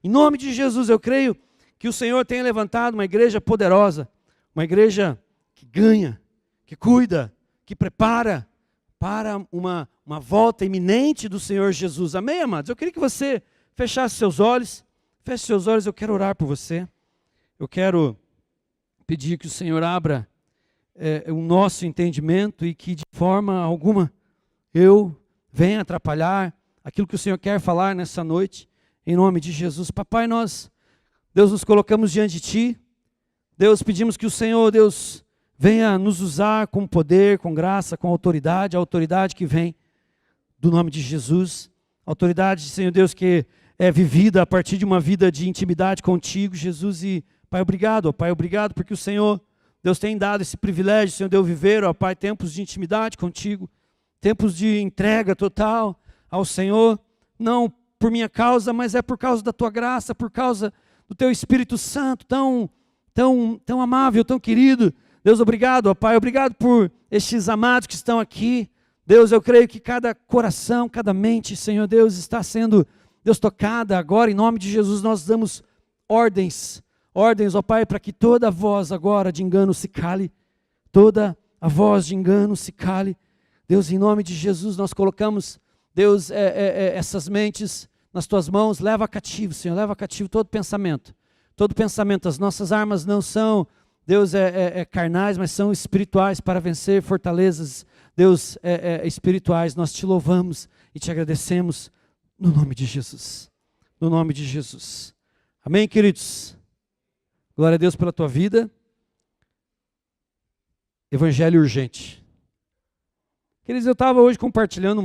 Em nome de Jesus, eu creio que o Senhor tenha levantado uma igreja poderosa, uma igreja que ganha, que cuida, que prepara para uma volta iminente do Senhor Jesus. Amém, amados? Eu queria que você fechasse seus olhos. Feche seus olhos, eu quero orar por você. Eu quero pedir que o Senhor abra o nosso entendimento e que de forma alguma eu venha atrapalhar aquilo que o Senhor quer falar nessa noite, em nome de Jesus. Papai, Deus, nos colocamos diante de Ti. Deus, pedimos que o Senhor, Deus, venha nos usar com poder, com graça, com autoridade, a autoridade que vem do nome de Jesus. Autoridade, Senhor Deus, que é vivida a partir de uma vida de intimidade contigo, Jesus. E, Pai, obrigado, ó Pai, obrigado porque o Senhor, Deus, tem dado esse privilégio, Senhor Deus, viver, ó Pai, tempos de intimidade contigo, tempos de entrega total ao Senhor, não por minha causa, mas é por causa da Tua graça, por causa do Teu Espírito Santo, tão amável, tão querido. Deus, obrigado, ó Pai, obrigado por estes amados que estão aqui. Deus, eu creio que cada coração, cada mente, Senhor Deus, está sendo, Deus, tocada agora. Em nome de Jesus, nós damos ordens, ó Pai, para que toda voz agora de engano se cale, toda a voz de engano se cale. Deus, em nome de Jesus, nós colocamos, Deus, essas mentes nas Tuas mãos. Leva cativo, Senhor, leva cativo todo pensamento. As nossas armas não são, Deus, carnais, mas são espirituais para vencer fortalezas, Deus, espirituais. Nós Te louvamos e Te agradecemos no nome de Jesus. No nome de Jesus. Amém, queridos? Glória a Deus pela tua vida. Evangelho urgente. Queridos, eu estava hoje compartilhando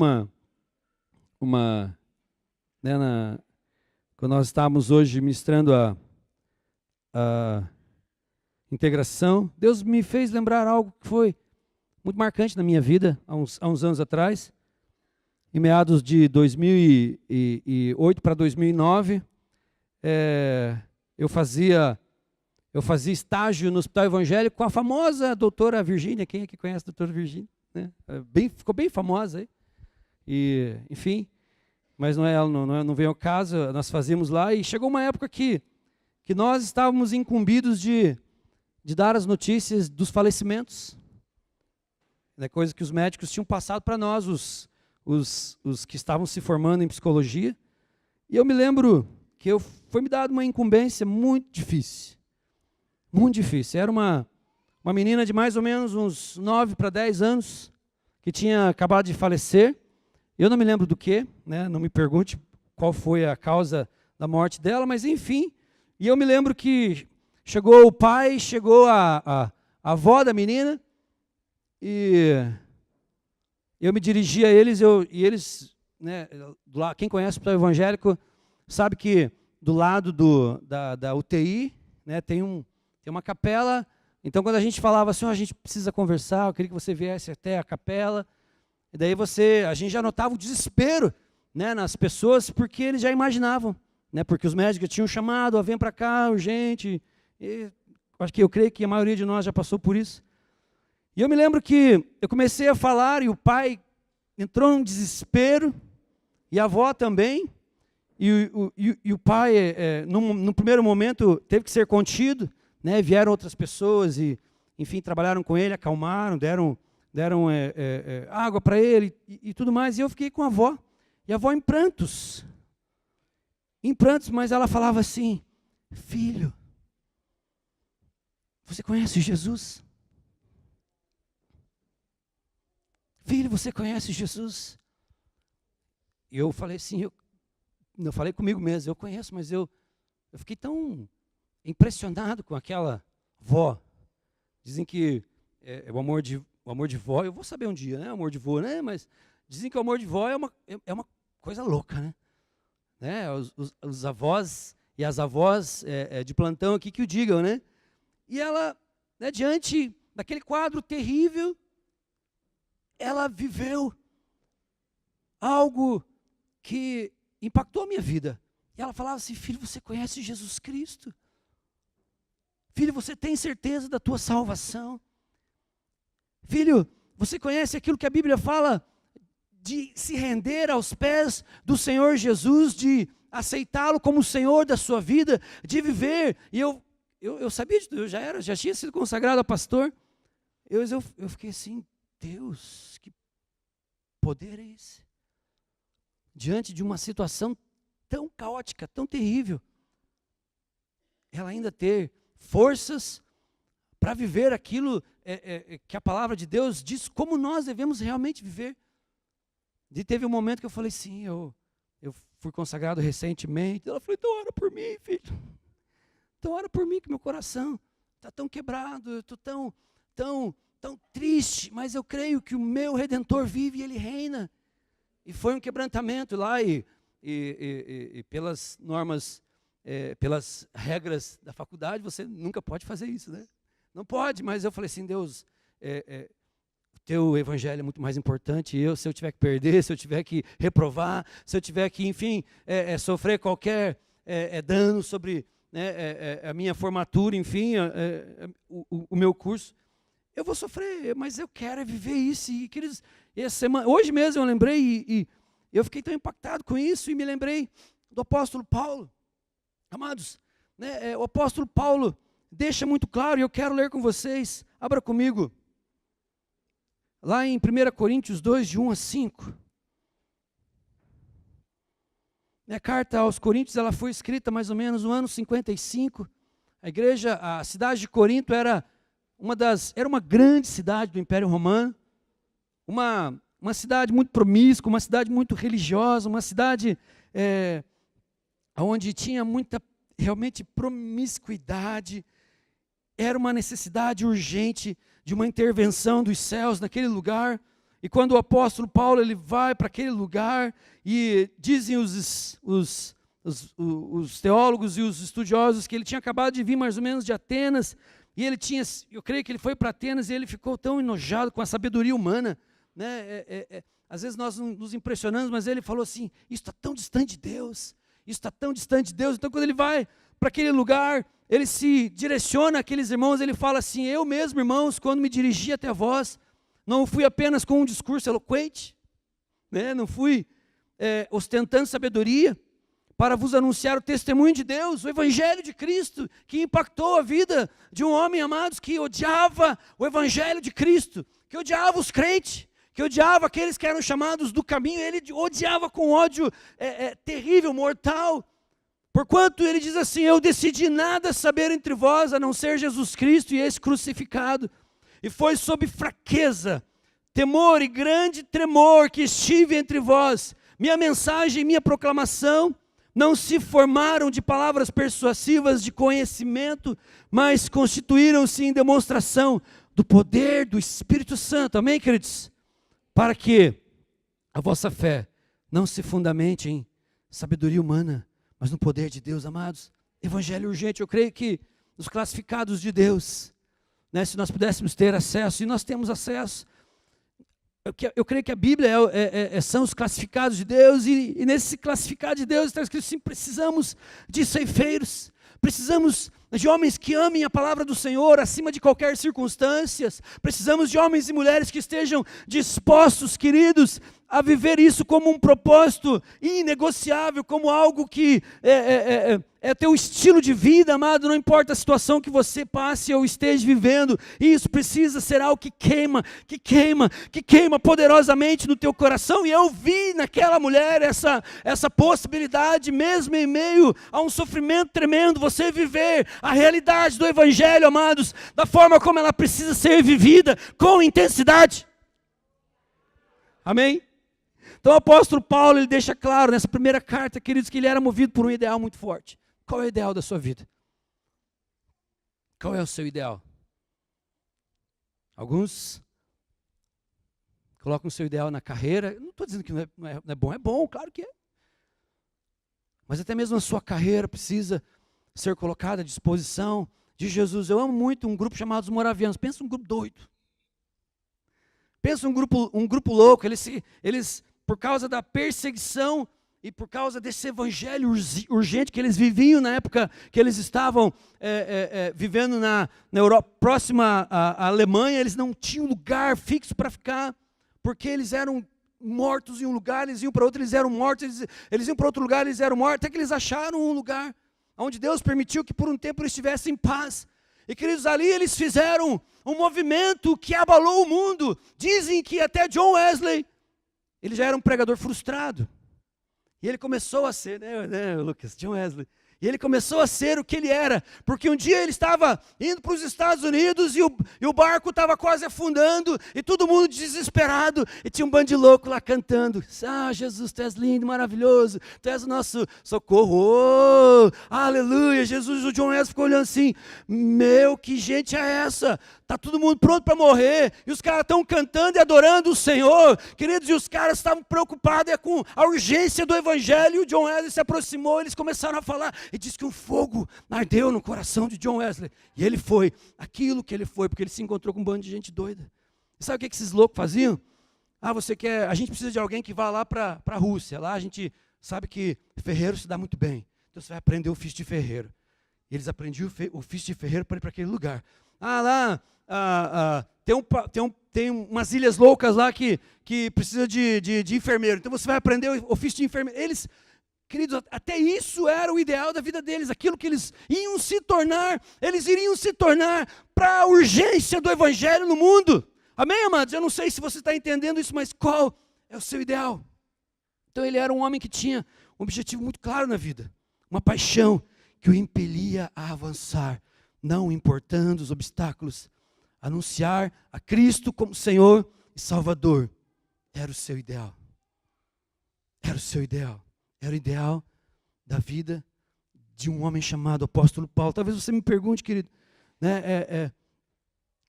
quando nós estávamos hoje ministrando a integração, Deus me fez lembrar algo que foi muito marcante na minha vida, há uns anos atrás, em meados de 2008 para 2009, eu fazia estágio no Hospital Evangélico com a famosa doutora Virgínia. Quem é que conhece a doutora Virgínia? Né? Ficou bem famosa aí. E, enfim, mas não veio ao caso. Nós fazíamos lá e chegou uma época que nós estávamos incumbidos de dar as notícias dos falecimentos, né, coisa que os médicos tinham passado para nós, os que estavam se formando em psicologia. E eu me lembro que foi me dada uma incumbência muito difícil. Muito difícil. Era uma menina de mais ou menos uns 9 para 10 anos, que tinha acabado de falecer. Eu não me lembro do que, né? Não me pergunte qual foi a causa da morte dela, mas enfim. E eu me lembro que chegou o pai, chegou a avó da menina, e eu me dirigi a eles, e eles, né, quem conhece o Hospital Evangélico sabe que do lado da UTI, né, tem uma capela. Então, quando a gente falava assim, a gente precisa conversar, eu queria que você viesse até a capela. E daí a gente já notava o desespero, né, nas pessoas, porque eles já imaginavam, né, porque os médicos tinham chamado, vem para cá, urgente. E eu creio que a maioria de nós já passou por isso. E eu me lembro que eu comecei a falar e o pai entrou num desespero, e a avó também. E o pai, no primeiro momento, teve que ser contido, né? Vieram outras pessoas e, enfim, trabalharam com ele, acalmaram, deram água para ele e tudo mais. E eu fiquei com a avó, e a avó em prantos, mas ela falava assim: filho, você conhece Jesus? Filho, você conhece Jesus? E eu falei assim, eu falei comigo mesmo, eu conheço, mas eu fiquei tão impressionado com aquela vó. Dizem que o amor de vó, eu vou saber um dia, né? O amor de vó, né? Mas dizem que o amor de vó é uma coisa louca, né? Os avós e as avós de plantão aqui que o digam, né? E ela, né, diante daquele quadro terrível, ela viveu algo que impactou a minha vida. E ela falava assim: filho, você conhece Jesus Cristo? Filho, você tem certeza da tua salvação? Filho, você conhece aquilo que a Bíblia fala de se render aos pés do Senhor Jesus, de aceitá-lo como o Senhor da sua vida, de viver. E eu sabia de tudo, já tinha sido consagrado a pastor. Eu fiquei assim, Deus, que poder é esse? Diante de uma situação tão caótica, tão terrível, ela ainda ter forças para viver aquilo que a palavra de Deus diz, como nós devemos realmente viver. E teve um momento que eu falei, sim, eu fui consagrado recentemente. Ela falou, então ora por mim, filho. Então ora por mim, que meu coração está tão quebrado, eu estou tão triste, mas eu creio que o meu Redentor vive e Ele reina. E foi um quebrantamento lá, e pelas normas, pelas regras da faculdade, você nunca pode fazer isso, né? Não pode, mas eu falei assim, Deus, o teu evangelho é muito mais importante. Se eu tiver que perder, se eu tiver que reprovar, se eu tiver que, enfim, sofrer qualquer dano sobre a minha formatura, enfim, o meu curso, eu vou sofrer, mas eu quero viver isso. E, queridos, hoje mesmo eu lembrei, e eu fiquei tão impactado com isso, e me lembrei do apóstolo Paulo. Amados, o apóstolo Paulo deixa muito claro, e eu quero ler com vocês, abra comigo, lá em 1 Coríntios 2, de 1 a 5. A carta aos Coríntios, ela foi escrita mais ou menos no ano 55. A cidade de Corinto era uma grande cidade do Império Romano, uma cidade muito promíscua, uma cidade muito religiosa, uma cidade onde tinha muita, realmente, promiscuidade. Era uma necessidade urgente de uma intervenção dos céus naquele lugar. E quando o apóstolo Paulo ele vai para aquele lugar, e dizem os teólogos e os estudiosos que ele tinha acabado de vir mais ou menos de Atenas, e eu creio que ele foi para Atenas e ele ficou tão enojado com a sabedoria humana, né? Às vezes nós nos impressionamos, mas ele falou assim, isso está tão distante de Deus, isso está tão distante de Deus. Então quando ele vai para aquele lugar, ele se direciona àqueles irmãos, ele fala assim, eu mesmo, irmãos, quando me dirigi até vós, não fui apenas com um discurso eloquente, né? Não fui ostentando sabedoria, para vos anunciar o testemunho de Deus, o evangelho de Cristo, que impactou a vida de um homem, amados, que odiava o evangelho de Cristo, que odiava os crentes, que odiava aqueles que eram chamados do caminho. Ele odiava com ódio terrível, mortal. Porquanto ele diz assim, eu decidi nada saber entre vós, a não ser Jesus Cristo e esse crucificado. E foi sob fraqueza, temor e grande tremor que estive entre vós. Minha mensagem e minha proclamação não se formaram de palavras persuasivas de conhecimento, mas constituíram-se em demonstração do poder do Espírito Santo. Amém, queridos? Para que a vossa fé não se fundamente em sabedoria humana, mas no poder de Deus, amados. Evangelho urgente. Eu creio que os classificados de Deus, né, se nós pudéssemos ter acesso, e nós temos acesso, eu creio que a Bíblia são os classificados de Deus, e nesse classificado de Deus está escrito assim, precisamos de ceifeiros, precisamos de homens que amem a palavra do Senhor acima de qualquer circunstância, precisamos de homens e mulheres que estejam dispostos, queridos, a viver isso como um propósito inegociável, como algo que é teu estilo de vida, amado. Não importa a situação que você passe ou esteja vivendo, isso precisa ser algo que queima poderosamente no teu coração. E eu vi naquela mulher essa possibilidade, mesmo em meio a um sofrimento tremendo, você viver a realidade do evangelho, amados, da forma como ela precisa ser vivida, com intensidade. Amém? Então o apóstolo Paulo, ele deixa claro nessa primeira carta, queridos, que ele era movido por um ideal muito forte. Qual é o ideal da sua vida? Qual é o seu ideal? Alguns colocam o seu ideal na carreira. Não estou dizendo que não é bom, claro que é. Mas até mesmo a sua carreira precisa ser colocada à disposição de Jesus. Eu amo muito um grupo chamado os Moravianos. Pensa um grupo doido. Pensa um grupo louco. Eles, por causa da perseguição e por causa desse evangelho urgente que eles viviam na época que eles estavam vivendo na Europa, próxima à Alemanha, eles não tinham lugar fixo para ficar, porque eles eram mortos em um lugar, eles iam para outro, eles eram mortos, eles iam para outro lugar, eles eram mortos, até que eles acharam um lugar onde Deus permitiu que por um tempo eles estivessem em paz. E queridos, ali eles fizeram um movimento que abalou o mundo. Dizem que até John Wesley, ele já era um pregador frustrado. E ele começou a ser, né, Lucas, John Wesley. E ele começou a ser o que ele era, porque um dia ele estava indo para os Estados Unidos e o barco estava quase afundando, e todo mundo desesperado, e tinha um bando de louco lá cantando, Jesus, tu és lindo, maravilhoso, tu és o nosso socorro, aleluia, Jesus. O John Wesley ficou olhando assim, que gente é essa? Está todo mundo pronto para morrer, e os caras estão cantando e adorando o Senhor, queridos, e os caras estavam preocupados com a urgência do Evangelho. E o John Wesley se aproximou, eles começaram a falar, e diz que um fogo ardeu no coração de John Wesley, e ele foi aquilo que ele foi, porque ele se encontrou com um bando de gente doida. E sabe o que esses loucos faziam? A gente precisa de alguém que vá lá para a Rússia, lá a gente sabe que ferreiro se dá muito bem, então você vai aprender o ofício de ferreiro. E eles aprendiam o ofício de ferreiro para ir para aquele lugar. Tem umas ilhas loucas lá que precisa de enfermeiro. Então você vai aprender o ofício de enfermeiro. Eles, queridos, até isso era o ideal da vida deles. Aquilo que eles iriam se tornar para a urgência do Evangelho no mundo. Amém, amados? Eu não sei se você está entendendo isso, mas qual é o seu ideal? Então ele era um homem que tinha um objetivo muito claro na vida. Uma paixão que o impelia a avançar, não importando os obstáculos. Anunciar a Cristo como Senhor e Salvador era o seu ideal. Era o seu ideal. Era o ideal da vida de um homem chamado apóstolo Paulo. Talvez você me pergunte, querido, né,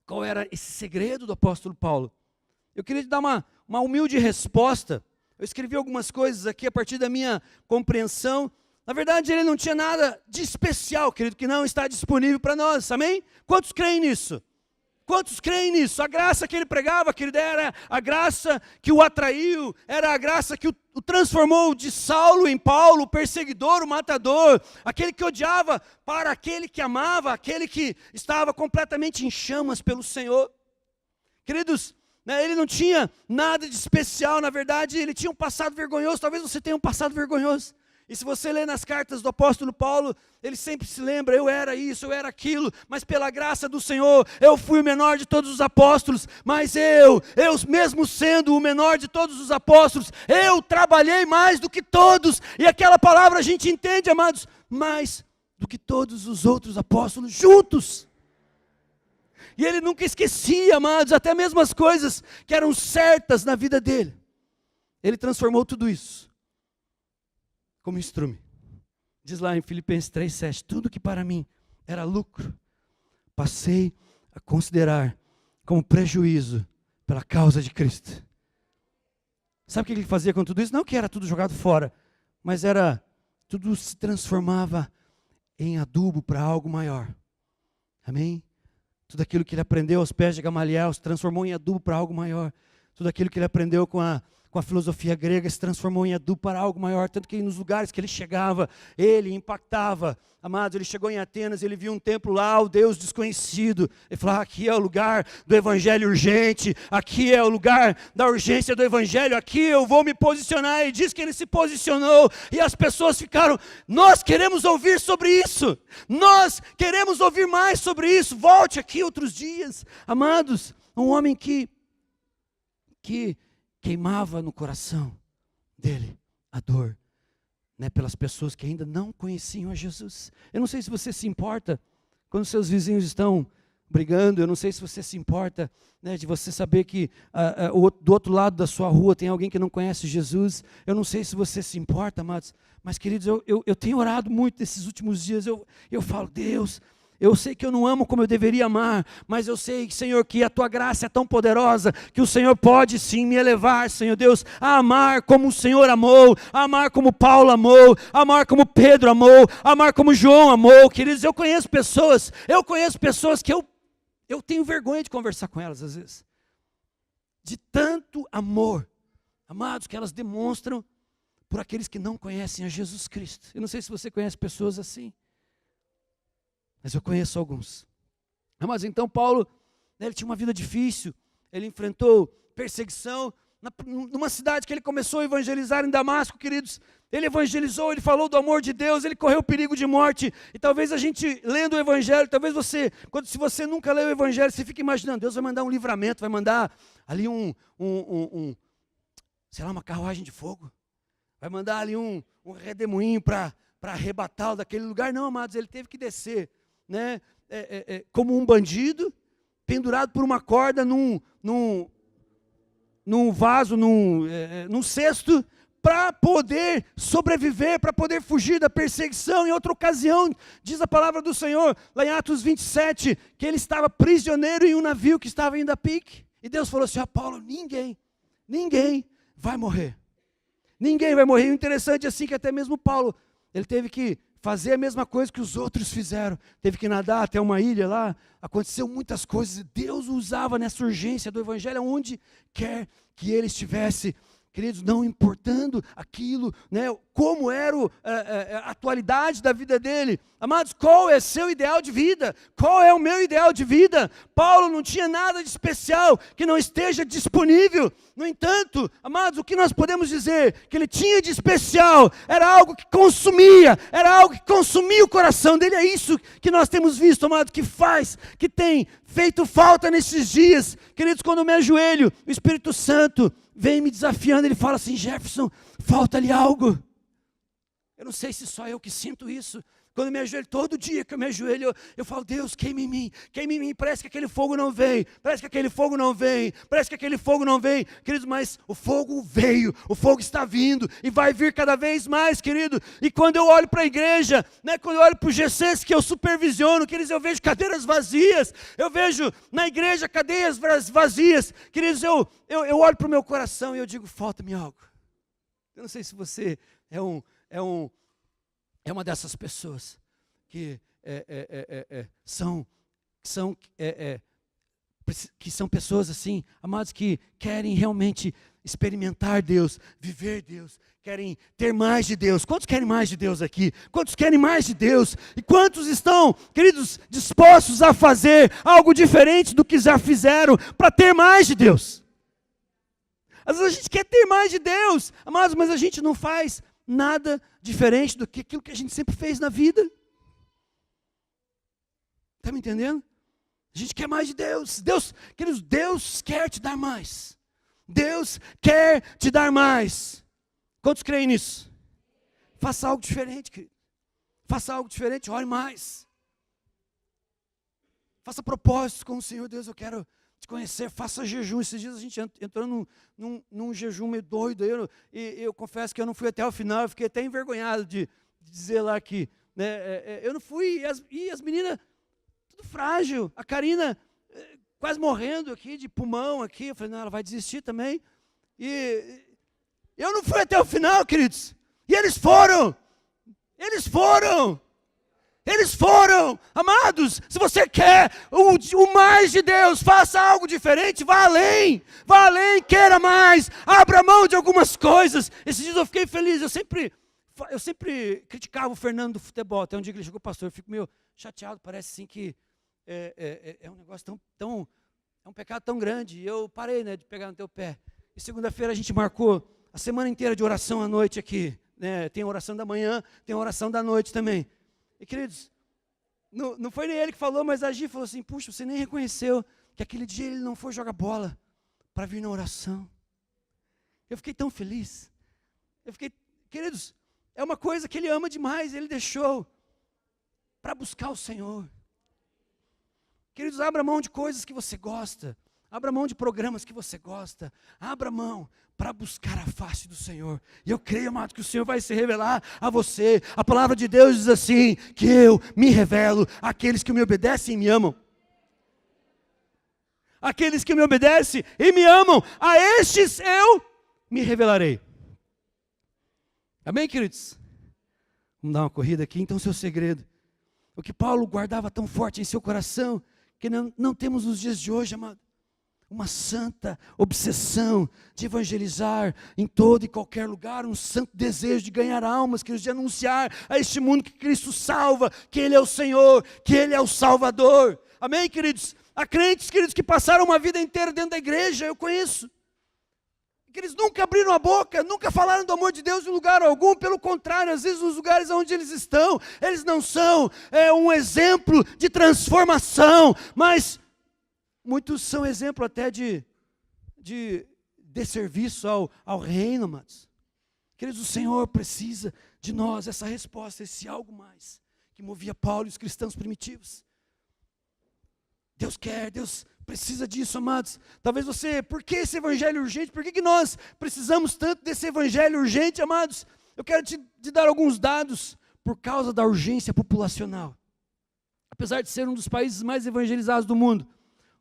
qual era esse segredo do apóstolo Paulo? Eu queria te dar uma humilde resposta. Eu escrevi algumas coisas aqui a partir da minha compreensão. Na verdade, ele não tinha nada de especial, querido, que não está disponível para nós, amém? Quantos creem nisso? Quantos creem nisso? A graça que ele pregava, querido, era a graça que o atraiu, era a graça que o transformou de Saulo em Paulo, o perseguidor, o matador, aquele que odiava para aquele que amava, aquele que estava completamente em chamas pelo Senhor. Queridos, ele não tinha nada de especial, na verdade, ele tinha um passado vergonhoso. Talvez você tenha um passado vergonhoso. E se você lê nas cartas do apóstolo Paulo, ele sempre se lembra, eu era isso, eu era aquilo, mas pela graça do Senhor, eu fui o menor de todos os apóstolos, mas eu mesmo sendo o menor de todos os apóstolos, eu trabalhei mais do que todos. E aquela palavra a gente entende, amados, mais do que todos os outros apóstolos juntos. E ele nunca esquecia, amados, até mesmo as coisas que eram certas na vida dele. Ele transformou tudo isso como instrumento. Diz lá em Filipenses 3,7, tudo que para mim era lucro, passei a considerar como prejuízo pela causa de Cristo. Sabe o que ele fazia com tudo isso? Não que era tudo jogado fora, mas tudo se transformava em adubo para algo maior. Amém? Tudo aquilo que ele aprendeu aos pés de Gamaliel se transformou em adubo para algo maior. Tudo aquilo que ele aprendeu com a filosofia grega se transformou em adubo para algo maior, tanto que nos lugares que ele chegava, ele impactava. Amados, ele chegou em Atenas, ele viu um templo lá, o Deus desconhecido. Ele falou, aqui é o lugar do evangelho urgente, aqui é o lugar da urgência do evangelho, aqui eu vou me posicionar. E diz que ele se posicionou, e as pessoas ficaram, nós queremos ouvir sobre isso, nós queremos ouvir mais sobre isso, volte aqui outros dias. Amados, um homem que queimava no coração dele a dor, pelas pessoas que ainda não conheciam a Jesus. Eu não sei se você se importa quando seus vizinhos estão brigando, eu não sei se você se importa de você saber que do outro lado da sua rua tem alguém que não conhece Jesus. Eu não sei se você se importa, amados, mas queridos, eu tenho orado muito nesses últimos dias. Eu falo, Deus, eu sei que eu não amo como eu deveria amar, mas eu sei, Senhor, que a Tua graça é tão poderosa, que o Senhor pode sim me elevar, Senhor Deus, a amar como o Senhor amou, a amar como Paulo amou, a amar como Pedro amou, a amar como João amou. Queridos, eu conheço pessoas que eu tenho vergonha de conversar com elas às vezes, de tanto amor, amados, que elas demonstram por aqueles que não conhecem a Jesus Cristo. Eu não sei se você conhece pessoas assim, mas eu conheço alguns. Mas então Paulo, ele tinha uma vida difícil, ele enfrentou perseguição, numa cidade que ele começou a evangelizar em Damasco, queridos. Ele evangelizou, ele falou do amor de Deus, ele correu perigo de morte. E talvez a gente, lendo o Evangelho, talvez você, se você nunca leu o Evangelho, você fica imaginando, Deus vai mandar um livramento, vai mandar ali sei lá, uma carruagem de fogo. Vai mandar ali um redemoinho para arrebatá-lo daquele lugar. Não, amados, ele teve que descer, né? Como um bandido, pendurado por uma corda num vaso, num cesto, para poder sobreviver, para poder fugir da perseguição. Em outra ocasião, diz a palavra do Senhor, lá em Atos 27, que ele estava prisioneiro em um navio que estava indo a pique. E Deus falou assim, Paulo, ninguém vai morrer. Ninguém vai morrer. E o interessante é assim que até mesmo Paulo, ele teve que fazer a mesma coisa que os outros fizeram. Teve que nadar até uma ilha lá. Aconteceu muitas coisas. Deus o usava nessa urgência do Evangelho, onde quer que ele estivesse. Queridos, não importando aquilo, né, como era a atualidade da vida dele. Amados, qual é seu ideal de vida? Qual é o meu ideal de vida? Paulo não tinha nada de especial que não esteja disponível. No entanto, amados, o que nós podemos dizer que ele tinha de especial era algo que consumia o coração dele. É isso que nós temos visto, amados, que tem feito falta nesses dias. Queridos, quando eu me ajoelho, o Espírito Santo vem me desafiando, ele fala assim, Jefferson, falta-lhe algo. Eu não sei se só eu que sinto isso. Quando eu me ajoelho, todo dia que eu me ajoelho, eu falo, Deus, queima em mim, parece que aquele fogo não vem, parece que aquele fogo não vem, queridos, mas o fogo veio, o fogo está vindo, e vai vir cada vez mais, querido. E quando eu olho para a igreja, né, quando eu olho para os GCs que eu supervisiono, queridos, eu vejo cadeiras vazias, eu vejo na igreja cadeiras vazias, queridos, eu olho para o meu coração e eu digo, falta-me algo. Eu não sei se você é uma dessas pessoas que são pessoas assim, amados, que querem realmente experimentar Deus, viver Deus, querem ter mais de Deus. Quantos querem mais de Deus aqui? Quantos querem mais de Deus? E quantos estão, queridos, dispostos a fazer algo diferente do que já fizeram para ter mais de Deus? Às vezes a gente quer ter mais de Deus, amados, mas a gente não faz nada diferente do que aquilo que a gente sempre fez na vida. Está me entendendo? A gente quer mais de Deus. Queridos, Deus quer te dar mais. Deus quer te dar mais. Quantos creem nisso? Faça algo diferente, querido. Faça algo diferente, ore mais. Faça propósitos com o Senhor. Deus, eu quero te conhecer, faça jejum. Esses dias a gente entrou num jejum meio doido, e eu confesso que eu não fui até o final, eu fiquei até envergonhado de dizer lá que, né, eu não fui, e as meninas, tudo frágil, a Karina quase morrendo aqui, de pulmão aqui, eu falei, não, ela vai desistir também, e eu não fui até o final, queridos, e eles foram, amados. Se você quer o mais de Deus, faça algo diferente, vá além, queira mais, abra mão de algumas coisas. Esses dias eu fiquei feliz, eu sempre criticava o Fernando do futebol, até um dia que ele chegou, pastor, eu fico meio chateado, parece assim que é um negócio é um pecado tão grande, e eu parei, né, de pegar no teu pé. E segunda-feira a gente marcou a semana inteira de oração à noite aqui, né, tem a oração da manhã, tem a oração da noite também. E queridos, não foi nem ele que falou, mas a Gi falou assim, puxa, você nem reconheceu que aquele dia ele não foi jogar bola para vir na oração. Eu fiquei tão feliz. Queridos, é uma coisa que ele ama demais, ele deixou para buscar o Senhor. Queridos, abra mão de coisas que você gosta, abra mão de programas que você gosta, abra mão para buscar a face do Senhor. E eu creio, amado, que o Senhor vai se revelar a você. A palavra de Deus diz assim, que eu me revelo àqueles que me obedecem e me amam. Aqueles que me obedecem e me amam, a estes eu me revelarei. Amém, queridos? Vamos dar uma corrida aqui, então, seu segredo. O que Paulo guardava tão forte em seu coração, que não temos nos dias de hoje, amado. Uma santa obsessão de evangelizar em todo e qualquer lugar, um santo desejo de ganhar almas, de anunciar a este mundo que Cristo salva, que Ele é o Senhor, que Ele é o Salvador. Amém, queridos? Há crentes, queridos, que passaram uma vida inteira dentro da igreja, eu conheço. que eles nunca abriram a boca, nunca falaram do amor de Deus em lugar algum. Pelo contrário, às vezes nos lugares onde eles estão, eles não são um exemplo de transformação, mas muitos são exemplo até de serviço ao reino, amados. Queridos, o Senhor precisa de nós, essa resposta, esse algo mais, que movia Paulo e os cristãos primitivos. Deus quer, Deus precisa disso, amados. Talvez você, por que esse evangelho urgente? Por que nós precisamos tanto desse evangelho urgente, amados? Eu quero te dar alguns dados por causa da urgência populacional. Apesar de ser um dos países mais evangelizados do mundo,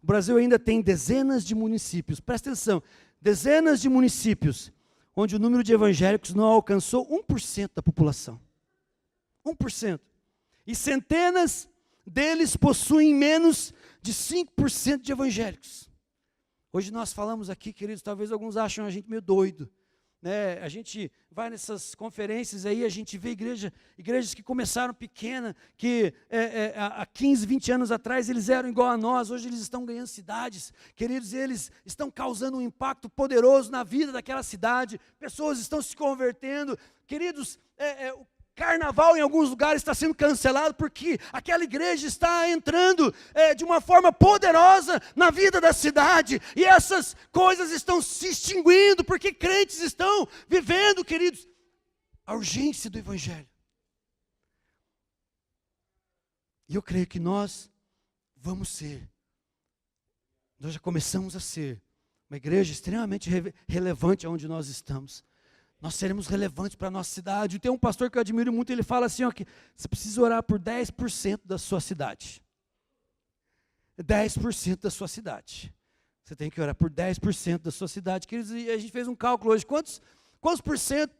o Brasil ainda tem dezenas de municípios, presta atenção, dezenas de municípios, onde o número de evangélicos não alcançou 1% da população. 1%. E centenas deles possuem menos de 5% de evangélicos. Hoje nós falamos aqui, queridos, talvez alguns acham a gente meio doido, né? A gente vai nessas conferências aí, a gente vê igrejas que começaram pequena, que há 15, 20 anos atrás eles eram igual a nós, hoje eles estão ganhando cidades, queridos, eles estão causando um impacto poderoso na vida daquela cidade, pessoas estão se convertendo, queridos, o carnaval em alguns lugares está sendo cancelado porque aquela igreja está entrando de uma forma poderosa na vida da cidade, e essas coisas estão se extinguindo porque crentes estão vivendo, queridos, a urgência do evangelho. E eu creio que nós já começamos a ser uma igreja extremamente relevante onde nós estamos. Nós seremos relevantes para a nossa cidade. Tem um pastor que eu admiro muito, ele fala assim, ó, que você precisa orar por 10% da sua cidade. 10% da sua cidade. Você tem que orar por 10% da sua cidade. Queridos, e a gente fez um cálculo hoje, quantos por cento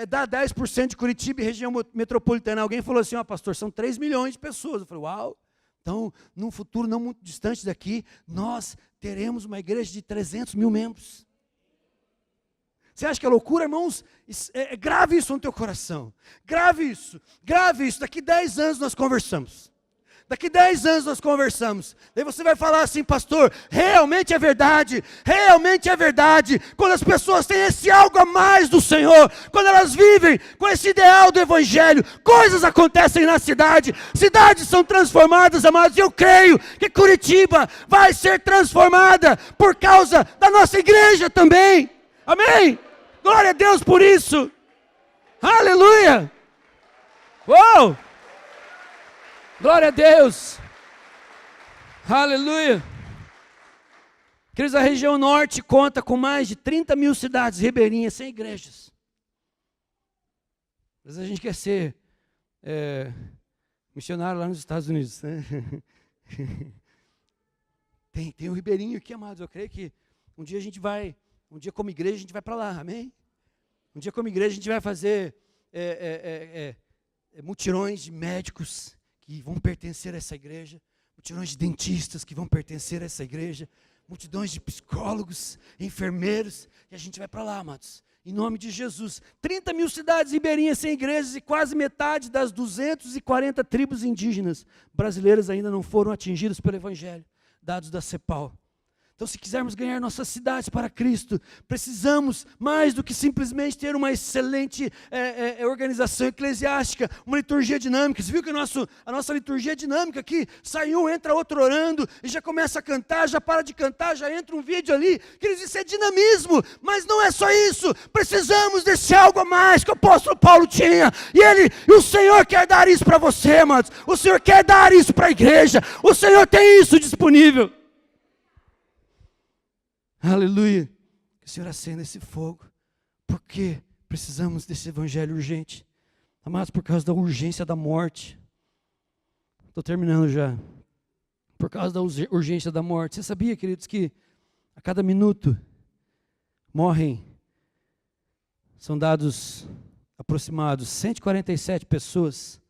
dá 10% de Curitiba e região metropolitana? Alguém falou assim, ó, pastor, são 3 milhões de pessoas. Eu falei, uau, então, num futuro não muito distante daqui, nós teremos uma igreja de 300 mil membros. Você acha que é loucura, irmãos? Grave isso no teu coração. Grave isso. Daqui 10 anos nós conversamos. Daqui 10 anos nós conversamos. Daí você vai falar assim, pastor, realmente é verdade. Realmente é verdade. Quando as pessoas têm esse algo a mais do Senhor, quando elas vivem com esse ideal do evangelho, coisas acontecem na cidade. Cidades são transformadas, amados. E eu creio que Curitiba vai ser transformada por causa da nossa igreja também. Amém? Glória a Deus por isso. Aleluia. Uou! Glória a Deus. Aleluia. Queridos, a região norte conta com mais de 30 mil cidades ribeirinhas sem igrejas. Às vezes a gente quer ser missionário lá nos Estados Unidos, né? Tem um ribeirinho aqui, amados. Eu creio que um dia como igreja a gente vai para lá, amém? Um dia como igreja a gente vai fazer mutirões de médicos que vão pertencer a essa igreja, mutirões de dentistas que vão pertencer a essa igreja, multidões de psicólogos, enfermeiros, e a gente vai para lá, amados, em nome de Jesus. 30 mil cidades ribeirinhas sem igrejas e quase metade das 240 tribos indígenas brasileiras ainda não foram atingidas pelo evangelho, dados da CEPAL. Então, se quisermos ganhar nossas cidades para Cristo, precisamos mais do que simplesmente ter uma excelente organização eclesiástica, uma liturgia dinâmica. Você viu que a nossa liturgia dinâmica aqui, sai um, entra outro orando, e já começa a cantar, já para de cantar, já entra um vídeo ali. Queridos, isso é dinamismo, mas não é só isso. Precisamos desse algo a mais que o apóstolo Paulo tinha, e o Senhor quer dar isso para você, amados. O Senhor quer dar isso para a igreja, o Senhor tem isso disponível. Aleluia, que o Senhor acenda esse fogo, porque precisamos desse evangelho urgente, amados, por causa da urgência da morte. Estou terminando já. Por causa da urgência da morte. Você sabia, queridos, que a cada minuto morrem, são dados aproximados, 147 pessoas,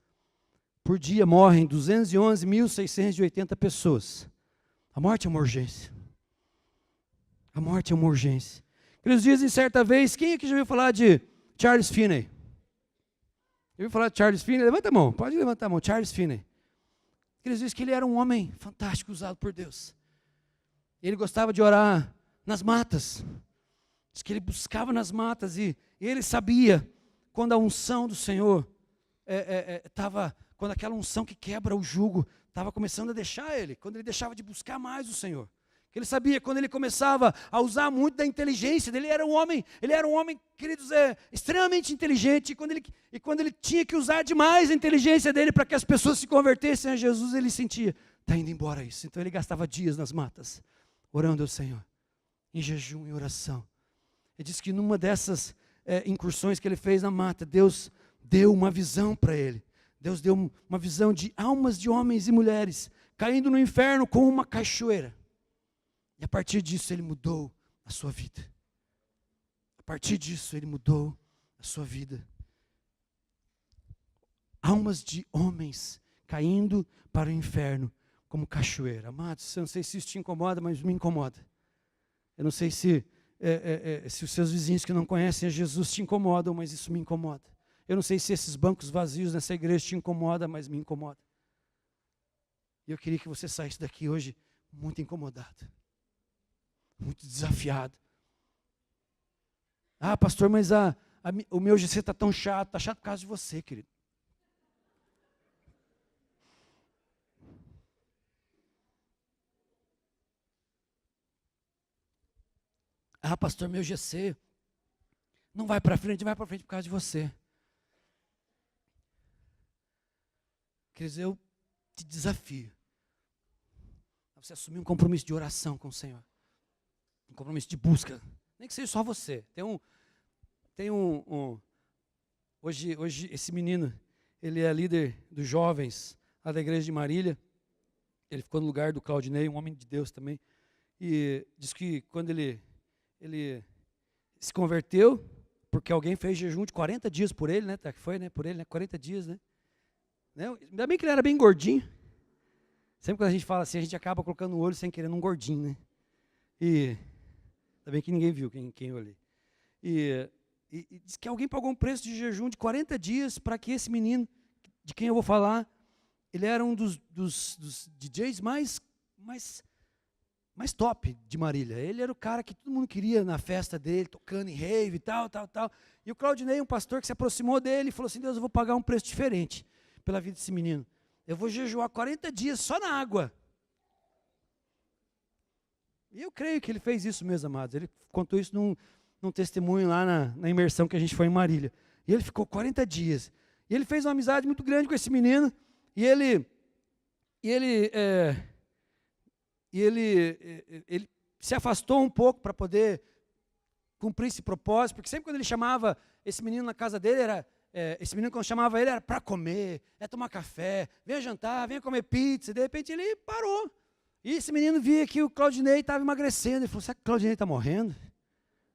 por dia morrem 211.680 pessoas. A morte é uma urgência. A morte é uma urgência. Eles dizem certa vez, quem aqui já ouviu falar de Charles Finney? Já ouviu falar de Charles Finney? Levanta a mão, pode levantar a mão. Charles Finney. Eles dizem que ele era um homem fantástico, usado por Deus. Ele gostava de orar nas matas. Diz que ele buscava nas matas e ele sabia quando a unção do Senhor estava, quando aquela unção que quebra o jugo estava começando a deixar ele, quando ele deixava de buscar mais o Senhor. Que ele sabia quando ele começava a usar muito da inteligência dele. Ele era um homem, queridos, extremamente inteligente. E quando ele tinha que usar demais a inteligência dele para que as pessoas se convertessem a Jesus, ele sentia, está indo embora isso. Então ele gastava dias nas matas, orando ao Senhor, em jejum e oração. Ele disse que numa dessas incursões que ele fez na mata, Deus deu uma visão para ele. Deus deu uma visão de almas de homens e mulheres caindo no inferno como uma cachoeira. E a partir disso ele mudou a sua vida. A partir disso ele mudou a sua vida. Almas de homens caindo para o inferno como cachoeira. Amados, eu não sei se isso te incomoda, mas me incomoda. Eu não sei se os seus vizinhos que não conhecem a Jesus te incomodam, mas isso me incomoda. Eu não sei se esses bancos vazios nessa igreja te incomodam, mas me incomoda. E eu queria que você saísse daqui hoje muito incomodado. Muito desafiado. Ah, pastor, mas o meu GC está tão chato. Está chato por causa de você, querido. Ah, pastor, meu GC não vai para frente por causa de você. Queridos, eu te desafio a você assumir um compromisso de oração com o Senhor. Um compromisso de busca. Nem que seja só você. Hoje esse menino, ele é líder dos jovens lá da igreja de Marília. Ele ficou no lugar do Claudinei, um homem de Deus também. E diz que quando ele se converteu, porque alguém fez jejum de 40 dias por ele, né? Foi, né? Por ele, né? 40 dias, né? Ainda bem que ele era bem gordinho. Sempre quando a gente fala assim, a gente acaba colocando o olho sem querer num gordinho, né? E ainda bem que ninguém viu quem eu olhei. E diz que alguém pagou um preço de jejum de 40 dias para que esse menino, de quem eu vou falar, ele era um dos DJs mais top de Marília. Ele era o cara que todo mundo queria na festa dele, tocando em rave e tal. E o Claudinei, um pastor que se aproximou dele, falou assim, Deus, eu vou pagar um preço diferente pela vida desse menino. Eu vou jejuar 40 dias só na água. E eu creio que ele fez isso mesmo, amados. Ele contou isso num testemunho lá na imersão que a gente foi em Marília. E ele ficou 40 dias. E ele fez uma amizade muito grande com esse menino. E ele se afastou um pouco para poder cumprir esse propósito. Porque sempre quando ele chamava esse menino na casa dele, esse menino quando chamava ele era para comer, tomar café, venha jantar, venha comer pizza. E de repente ele parou. E esse menino via que o Claudinei estava emagrecendo. Ele falou, será que o Claudinei está morrendo?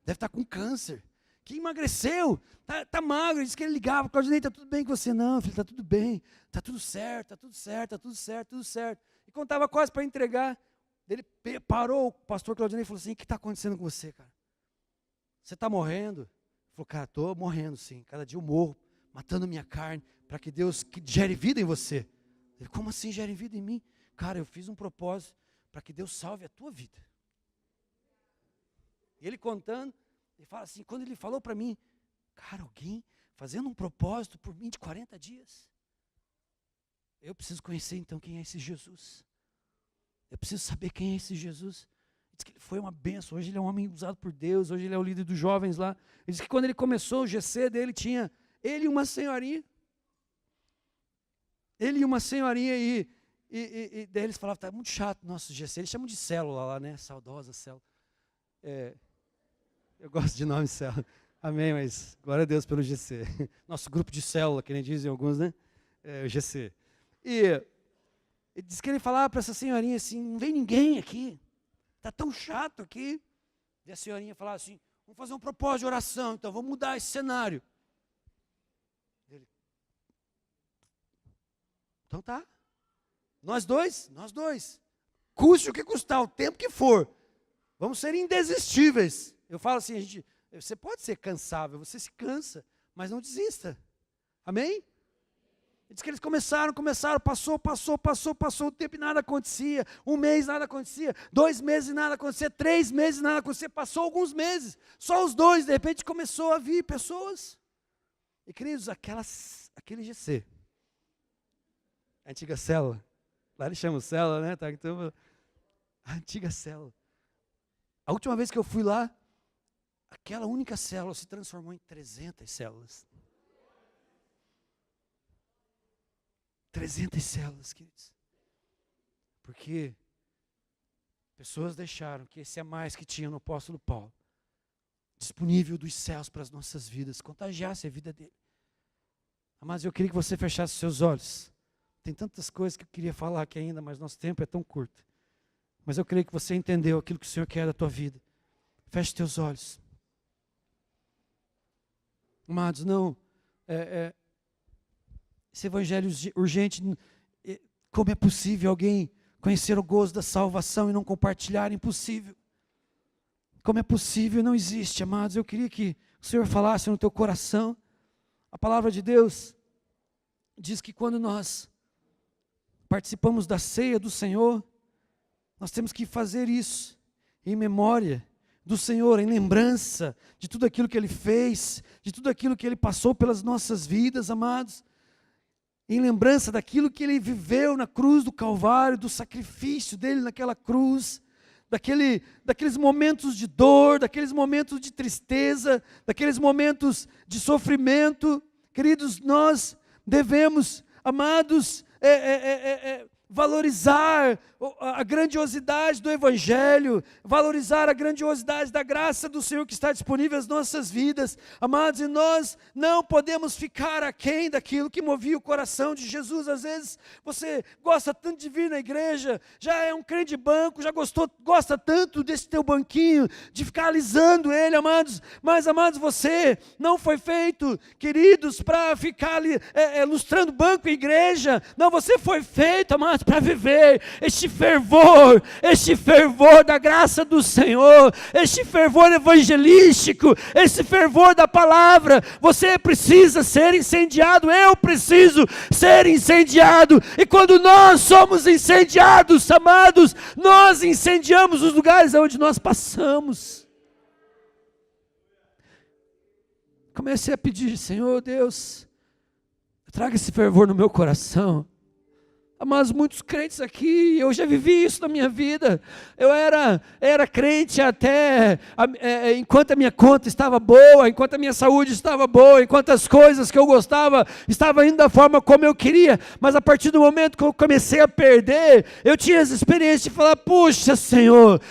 Deve estar com câncer. Que emagreceu, está magro. Ele disse que ele ligava, Claudinei, está tudo bem com você? Não, filho, está tudo bem, está tudo certo, está tudo certo, está tudo certo, tudo certo. E quando estava quase para entregar, ele parou, o pastor Claudinei falou assim, o que está acontecendo com você, cara? Você está morrendo? Ele falou, cara, estou morrendo sim, cada dia eu morro, matando minha carne, para que Deus gere vida em você. Ele, como assim gere vida em mim? Cara, eu fiz um propósito para que Deus salve a tua vida. E ele contando, ele fala assim, quando ele falou para mim, cara, alguém fazendo um propósito por mim de 40 dias. Eu preciso conhecer então quem é esse Jesus. Eu preciso saber quem é esse Jesus. Ele disse que ele foi uma bênção, hoje ele é um homem usado por Deus, hoje ele é o líder dos jovens lá. Ele disse que quando ele começou o GC dele, tinha ele e uma senhorinha. Ele e uma senhorinha e daí eles falavam, tá muito chato o nosso GC. Eles chamam de célula lá, né? Saudosa célula. Eu gosto de nome célula. Amém, mas glória a Deus pelo GC. Nosso grupo de célula, que nem dizem alguns, né? O GC. E ele disse que ele falava para essa senhorinha assim, não vem ninguém aqui. Está tão chato aqui. E a senhorinha falava assim, vamos fazer um propósito de oração, então vamos mudar esse cenário. Ele, então tá. Nós dois. Custe o que custar, o tempo que for. Vamos ser indesistíveis. Eu falo assim, você pode ser cansável, você se cansa, mas não desista. Amém? Diz que eles começaram, passou o tempo e nada acontecia. 1 mês nada acontecia, 2 meses nada acontecia, 3 meses nada acontecia, passou alguns meses. Só os 2, de repente começou a vir pessoas. E queridos, aquele GC, a antiga célula, lá eles chamam célula, né? Tá, então, a antiga célula. A última vez que eu fui lá, aquela única célula se transformou em 300 células. 300 células, queridos. Porque pessoas deixaram que esse a mais que tinha no apóstolo Paulo, disponível dos céus para as nossas vidas, contagiasse a vida dele. Mas eu queria que você fechasse seus olhos. Tem tantas coisas que eu queria falar aqui ainda, mas nosso tempo é tão curto. Mas eu creio que você entendeu aquilo que o Senhor quer da tua vida. Feche teus olhos. Amados, não... Esse evangelho urgente, como é possível alguém conhecer o gozo da salvação e não compartilhar? Impossível. Como é possível? Não existe, amados. Eu queria que o Senhor falasse no teu coração. A palavra de Deus diz que quando nós participamos da ceia do Senhor, nós temos que fazer isso em memória do Senhor, em lembrança de tudo aquilo que Ele fez, de tudo aquilo que Ele passou pelas nossas vidas, amados. Em lembrança daquilo que Ele viveu na cruz do Calvário, do sacrifício dEle naquela cruz, daqueles momentos de dor, daqueles momentos de tristeza, daqueles momentos de sofrimento. Queridos, nós devemos, amados, valorizar a grandiosidade do Evangelho, valorizar a grandiosidade da graça do Senhor que está disponível às nossas vidas, amados, e nós não podemos ficar aquém daquilo que movia o coração de Jesus. Às vezes você gosta tanto de vir na igreja, já é um crente de banco, já gosta tanto desse teu banquinho, de ficar alisando ele, amados, mas amados, você não foi feito, queridos, para ficar ali lustrando banco em igreja. Não, você foi feito, amados, para viver este fervor da graça do Senhor, este fervor evangelístico, este fervor da palavra. Você precisa ser incendiado, eu preciso ser incendiado, e quando nós somos incendiados, amados, nós incendiamos os lugares onde nós passamos. Comecei a pedir: Senhor Deus, traga esse fervor no meu coração. Mas muitos crentes aqui, eu já vivi isso na minha vida. Eu era crente até enquanto a minha conta estava boa, enquanto a minha saúde estava boa, enquanto as coisas que eu gostava estavam indo da forma como eu queria. Mas a partir do momento que eu comecei a perder, eu tinha essa experiência de falar: puxa Senhor,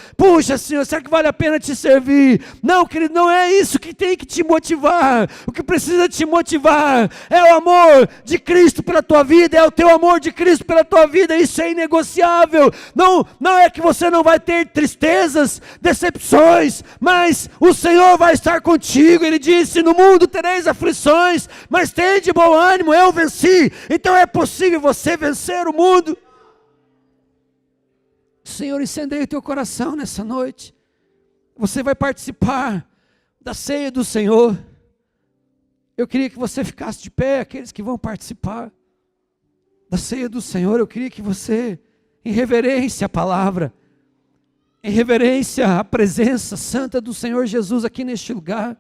será que vale a pena te servir? Não, querido, não é isso que tem que te motivar. O que precisa te motivar é o amor de Cristo pela tua vida, é o teu amor de Cristo pela tua vida. Isso é inegociável. Não é que você não vai ter tristezas, decepções, mas o Senhor vai estar contigo. Ele disse: no mundo tereis aflições, mas tende bom ânimo, eu venci. Então é possível você vencer o mundo. Senhor, incendeie o teu coração nessa noite. Você vai participar da ceia do Senhor. Eu queria que você ficasse de pé, aqueles que vão participar da ceia do Senhor. Eu queria que você, em reverência à palavra, em reverência à presença santa do Senhor Jesus aqui neste lugar,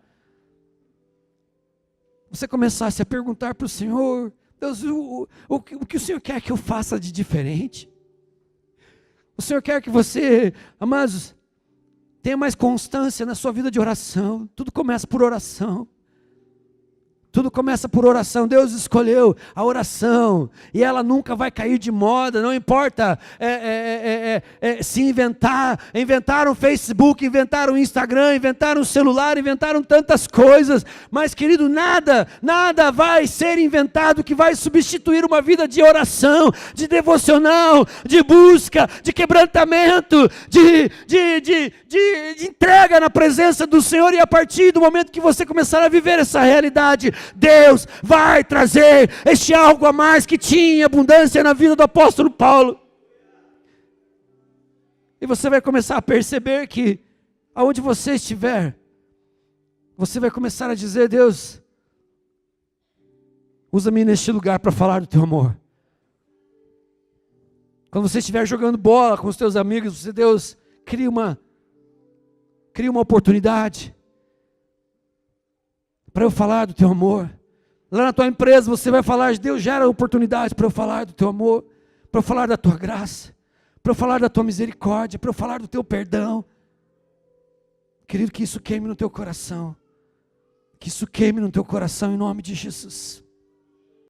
você começasse a perguntar para o Senhor: Deus, o que o Senhor quer que eu faça de diferente? O Senhor quer que você, amados, tenha mais constância na sua vida de oração. Tudo começa por oração. Tudo começa por oração. Deus escolheu a oração e ela nunca vai cair de moda. Não importa se inventaram o Facebook, inventaram o Instagram, inventaram o celular, inventaram tantas coisas, mas querido, nada vai ser inventado que vai substituir uma vida de oração, de devocional, de busca, de quebrantamento, de entrega na presença do Senhor. E a partir do momento que você começar a viver essa realidade, Deus vai trazer este algo a mais que tinha abundância na vida do apóstolo Paulo. E você vai começar a perceber que aonde você estiver, você vai começar a dizer: Deus, Usa-me neste lugar para falar do teu amor. Quando você estiver jogando bola com os teus amigos, você, Deus, cria uma oportunidade para eu falar do teu amor. Lá na tua empresa você vai falar, Deus gera oportunidade para eu falar do teu amor, para eu falar da tua graça, para eu falar da tua misericórdia, para eu falar do teu perdão. Querido, que isso queime no teu coração. Que isso queime no teu coração em nome de Jesus.